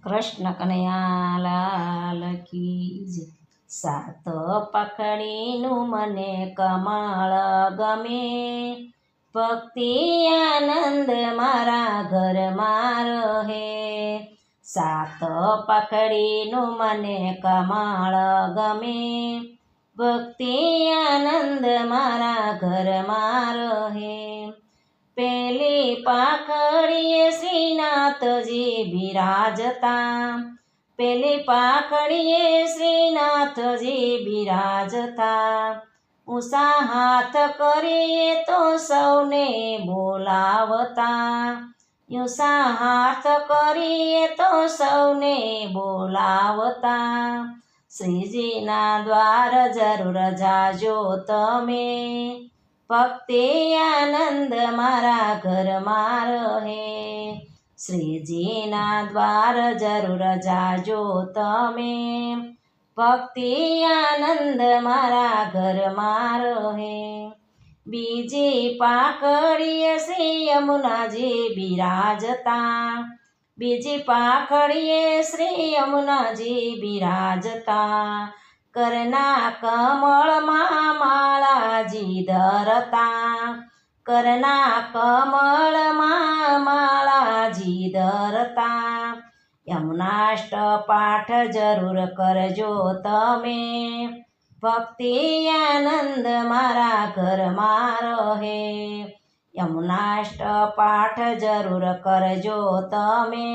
કૃષ્ણ કનૈયા લાલ કી જય. સાત પકડીનું મને કમળ ગમે, ભક્તિ આનંદ મારા ઘરમાં રહે. સાત પકડીનું મને કમળ ગમે, ભક્તિ આનંદ મારા ઘરમાં રહે. પેલી પાખડીએ શ્રીનાથજી બિરાજતા, પેલી પાખડીએ શ્રીનાથજી બિરાજતા. ઊંચા હાથ કરીએ તો સૌને બોલાવતા, ઊંચા હાથ કરીએ તો સૌને બોલાવતા. શ્રીજીના દ્વાર જરૂર જાજો તમે, ભક્તિ આનંદ મારા ઘરમાં રહે. શ્રીજીના દ્વાર જરૂર જાજો તમે, ભક્તિ આનંદ મારા ઘરમાં રહે. બીજી પાખડીએ શ્રી યમુનાજી બિરાજતા, બીજી પાખડીએ શ્રી યમુનાજી બિરાજતા. કરના કમળમાં માળાજી ધરતા, કરના કમળમાં માળાજી ધરતા. યમુનાષ્ટ પાઠ જરૂર કરજો તમે, ભક્તિ આનંદ મારા ઘરમાં રહે. યમુનાષ્ટ પાઠ જરૂર કરજો તમે,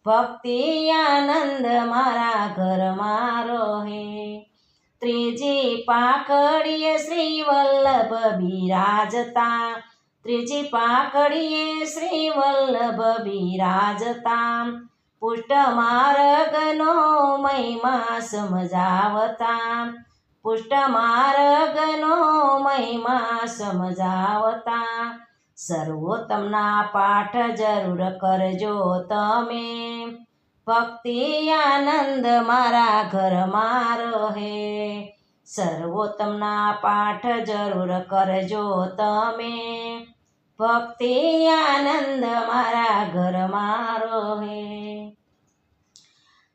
ભક્તિ આનંદ મારા ઘરમાં રહે. ત્રીજી પાખડીએ શ્રી વલ્લભ બિરાજતા, ત્રીજી પાખડીએ શ્રી વલ્લભ બિરાજતા. પુષ્ટ માર્ગનો મહિમા સમજાવતા, પુષ્ટ માર્ગનો મહિમા સમજાવતા. સર્વોત્તમના પાઠ જરૂર કરજો તમે, ભક્તિ આનંદ મારા ઘરમાં રહે. સર્વોત્તમના પાઠ જરૂર કરજો તમે, ભક્તિ આનંદ મારા ઘરમાં રહે.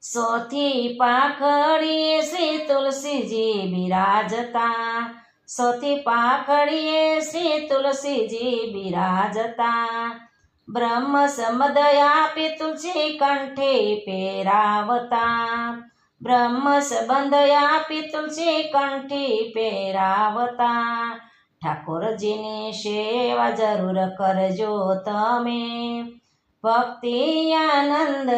ચોથી પાખડીએ શ્રી તુલસીજી બિરાજતા, ચોથી પાખડીએ શ્રી તુલસીજી બિરાજતા. બ્રહ્મ સંબંધ આપી તુલસી કંઠે પહેરાવતા, બ્રહ્મ સંબંધ આપી તુલસી કંઠે પહેરાવતા. ઠાકોરજીની સેવા જરૂર કરજો તમે, ભક્તિ આનંદ